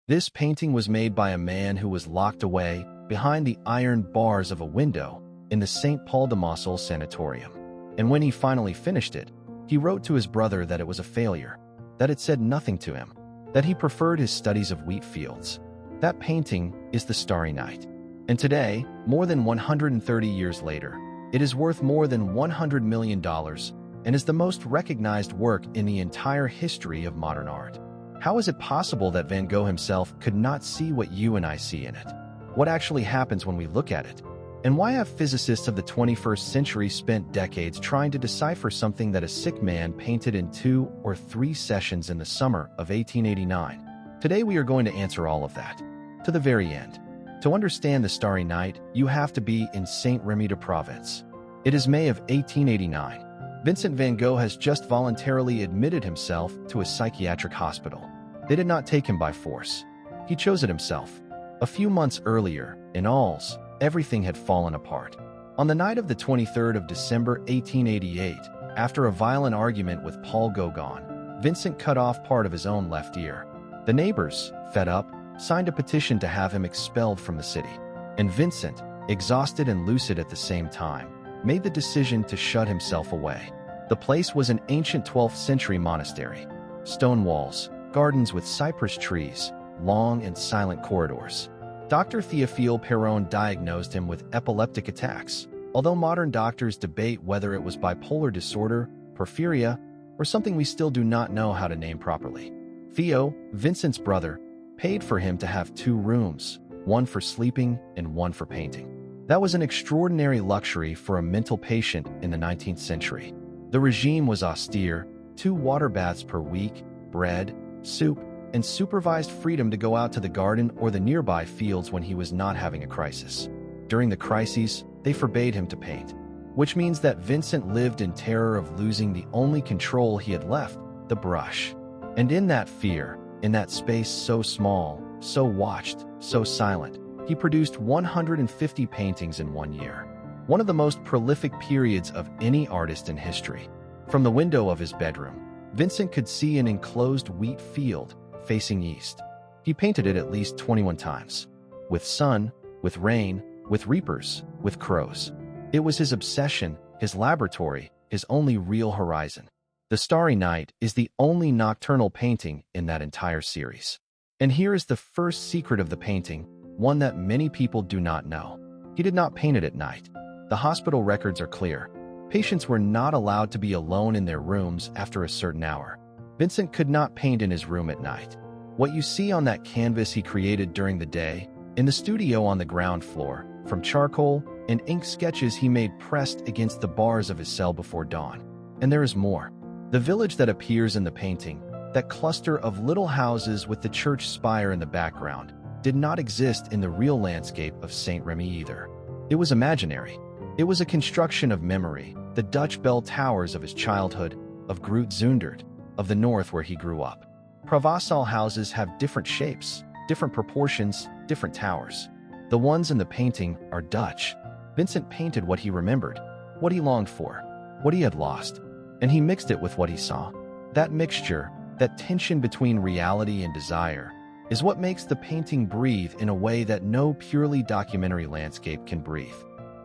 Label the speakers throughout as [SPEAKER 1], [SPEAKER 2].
[SPEAKER 1] This painting was made by a man who was locked away behind the iron bars of a window in the St. Paul de Mossel sanatorium. And when he finally finished it, he wrote to his brother that it was a failure, that it said nothing to him, that he preferred his studies of wheat fields. That painting is the Starry Night. And today, more than 130 years later, it is worth more than $100 million and is the most recognized work in the entire history of modern art. How is it possible that Van Gogh himself could not see what you and I see in it? What actually happens when we look at it? And why have physicists of the 21st century spent decades trying to decipher something that a sick man painted in 2 or 3 sessions in the summer of 1889? Today we are going to answer all of that, to the very end. To understand the Starry Night, you have to be in Saint Remy de Provence. It is May of 1889. Vincent van Gogh has just voluntarily admitted himself to a psychiatric hospital. They did not take him by force. He chose it himself. A few months earlier, in Arles, everything had fallen apart. On the night of the 23rd of December 1888, after a violent argument with Paul Gauguin, Vincent cut off part of his own left ear. The neighbors, fed up, signed a petition to have him expelled from the city. And Vincent, exhausted and lucid at the same time, made the decision to shut himself away. The place was an ancient 12th century monastery. Stone walls, gardens with cypress trees, long and silent corridors. Dr. Théophile Perron diagnosed him with epileptic attacks, although modern doctors debate whether it was bipolar disorder, porphyria, or something we still do not know how to name properly. Theo, Vincent's brother, paid for him to have 2 rooms, one for sleeping and one for painting. That was an extraordinary luxury for a mental patient in the 19th century. The regime was austere: 2 water baths per week, bread, soup, and supervised freedom to go out to the garden or the nearby fields when he was not having a crisis. During the crises, they forbade him to paint, which means that Vincent lived in terror of losing the only control he had left, the brush. And in that fear, in that space so small, so watched, so silent, he produced 150 paintings in 1 year. One of the most prolific periods of any artist in history. From the window of his bedroom, Vincent could see an enclosed wheat field facing east. He painted it at least 21 times. With sun, with rain, with reapers, with crows. It was his obsession, his laboratory, his only real horizon. The Starry Night is the only nocturnal painting in that entire series. And here is the first secret of the painting, one that many people do not know. He did not paint it at night. The hospital records are clear. Patients were not allowed to be alone in their rooms after a certain hour. Vincent could not paint in his room at night. What you see on that canvas he created during the day, in the studio on the ground floor, from charcoal and ink sketches he made pressed against the bars of his cell before dawn. And there is more. The village that appears in the painting, that cluster of little houses with the church spire in the background, did not exist in the real landscape of Saint Remy either. It was imaginary. It was a construction of memory, the Dutch bell towers of his childhood, of Groot Zundert, of the north where he grew up. Provençal houses have different shapes, different proportions, different towers. The ones in the painting are Dutch. Vincent painted what he remembered, what he longed for, what he had lost, and he mixed it with what he saw. That mixture, that tension between reality and desire, is what makes the painting breathe in a way that no purely documentary landscape can breathe.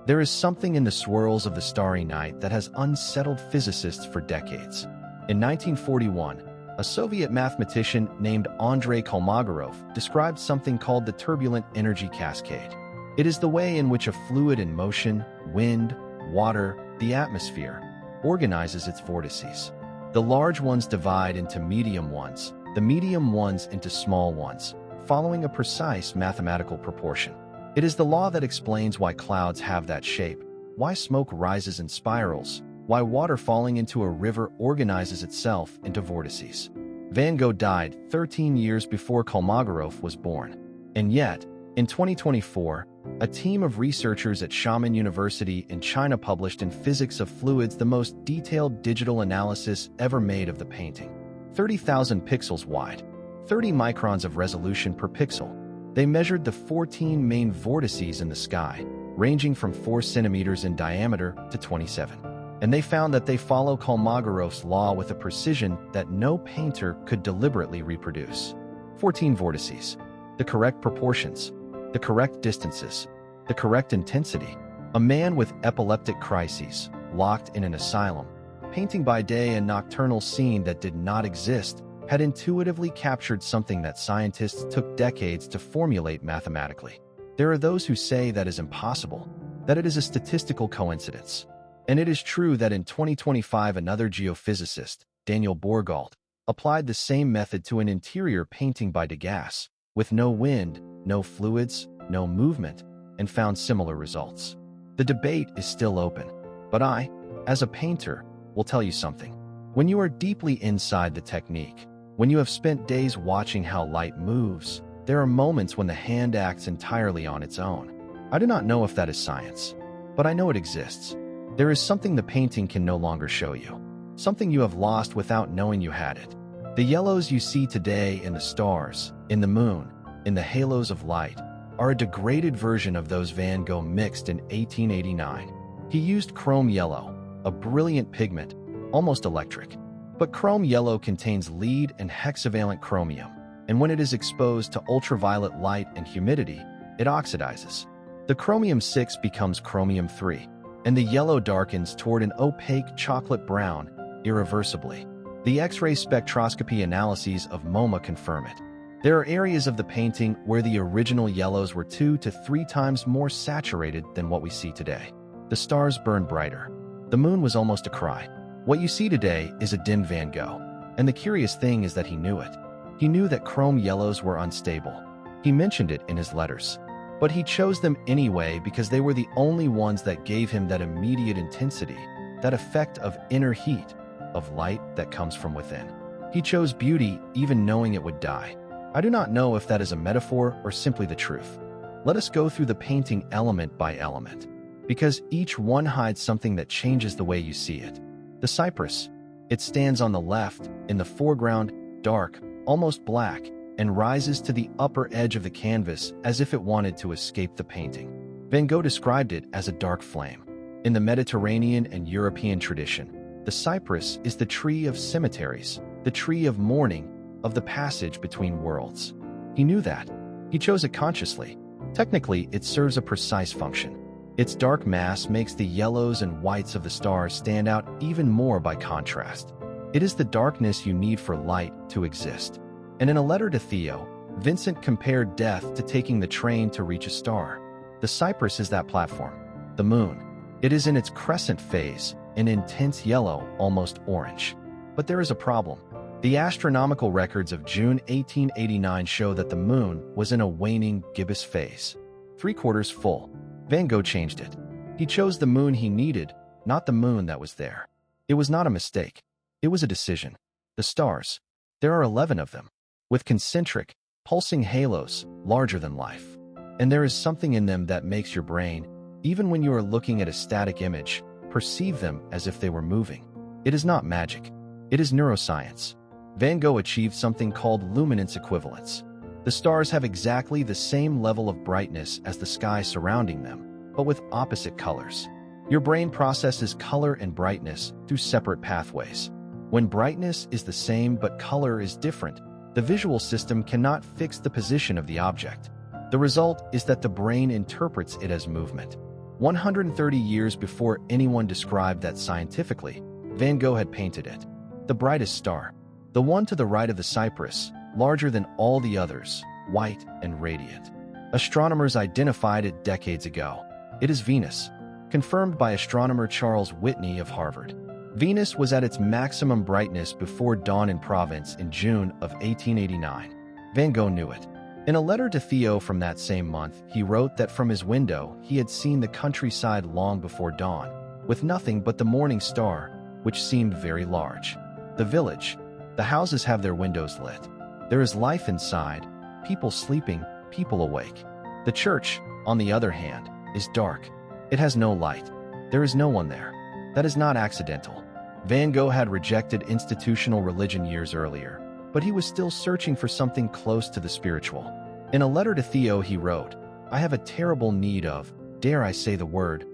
[SPEAKER 1] There is something in the swirls of the Starry Night that has unsettled physicists for decades. In 1941, a Soviet mathematician named Andrei Kolmogorov described something called the turbulent energy cascade. It is the way in which a fluid in motion, wind, water, the atmosphere, organizes its vortices. The large ones divide into medium ones, the medium ones into small ones, following a precise mathematical proportion. It is the law that explains why clouds have that shape, why smoke rises in spirals, why water falling into a river organizes itself into vortices. Van Gogh died 13 years before Kolmogorov was born. And yet, in 2024, a team of researchers at Xiamen University in China published in Physics of Fluids the most detailed digital analysis ever made of the painting. 30,000 pixels wide, 30 microns of resolution per pixel. They measured the 14 main vortices in the sky, ranging from 4 centimeters in diameter to 27. And they found that they follow Kolmogorov's law with a precision that no painter could deliberately reproduce. 14 vortices. the correct proportions, the correct distances, the correct intensity. A man with epileptic crises, locked in an asylum, painting by day a nocturnal scene that did not exist, had intuitively captured something that scientists took decades to formulate mathematically. There are those who say that is impossible, that it is a statistical coincidence. And it is true that in 2025 another geophysicist, Daniel Borgault, applied the same method to an interior painting by Degas, with no wind, no fluids, no movement, and found similar results. The debate is still open, but I, as a painter, will tell you something. When you are deeply inside the technique, when you have spent days watching how light moves, there are moments when the hand acts entirely on its own. I do not know if that is science, but I know it exists. There is something the painting can no longer show you, something you have lost without knowing you had it. The yellows you see today in the stars, in the moon, in the halos of light, are a degraded version of those Van Gogh mixed in 1889. He used chrome yellow, a brilliant pigment, almost electric. But chrome yellow contains lead and hexavalent chromium, and when it is exposed to ultraviolet light and humidity, it oxidizes. The chromium-6 becomes chromium-3, and the yellow darkens toward an opaque chocolate brown, irreversibly. The X-ray spectroscopy analyses of MoMA confirm it. There are areas of the painting where the original yellows were 2 to 3 times more saturated than what we see today. The stars burned brighter. The moon was almost a cry. What you see today is a dim Van Gogh, and the curious thing is that he knew it. He knew that chrome yellows were unstable. He mentioned it in his letters. But he chose them anyway because they were the only ones that gave him that immediate intensity, that effect of inner heat, of light that comes from within. He chose beauty even knowing it would die. I do not know if that is a metaphor or simply the truth. Let us go through the painting element by element, because each one hides something that changes the way you see it. The cypress. It stands on the left, in the foreground, dark, almost black, and rises to the upper edge of the canvas as if it wanted to escape the painting. Van Gogh described it as a dark flame. In the Mediterranean and European tradition, the cypress is the tree of cemeteries, the tree of mourning, of the passage between worlds. He knew that. He chose it consciously. Technically, it serves a precise function. Its dark mass makes the yellows and whites of the stars stand out even more by contrast. It is the darkness you need for light to exist. And in a letter to Theo, Vincent compared death to taking the train to reach a star. The cypress is that platform. The moon. It is in its crescent phase, an intense yellow, almost orange. But there is a problem. The astronomical records of June 1889 show that the moon was in a waning gibbous phase. 3/4 full. Van Gogh changed it. He chose the moon he needed, not the moon that was there. It was not a mistake. It was a decision. The stars. There are 11 of them, with concentric, pulsing halos, larger than life. And there is something in them that makes your brain, even when you are looking at a static image, perceive them as if they were moving. It is not magic. It is neuroscience. Van Gogh achieved something called luminance equivalence. The stars have exactly the same level of brightness as the sky surrounding them, but with opposite colors. Your brain processes color and brightness through separate pathways. When brightness is the same but color is different, the visual system cannot fix the position of the object. The result is that the brain interprets it as movement. 130 years before anyone described that scientifically, Van Gogh had painted it. The brightest star. The one to the right of the cypress, larger than all the others, white and radiant. Astronomers identified it decades ago. It is Venus, confirmed by astronomer Charles Whitney of Harvard. Venus was at its maximum brightness before dawn in Provence in June of 1889. Van Gogh knew it. In a letter to Theo from that same month, he wrote that from his window he had seen the countryside long before dawn, with nothing but the morning star, which seemed very large. The village. The houses have their windows lit. There is life inside, people sleeping, people awake. The church, on the other hand, is dark. It has no light. There is no one there. That is not accidental. Van Gogh had rejected institutional religion years earlier, but he was still searching for something close to the spiritual. In a letter to Theo he wrote, "I have a terrible need of, dare I say the word,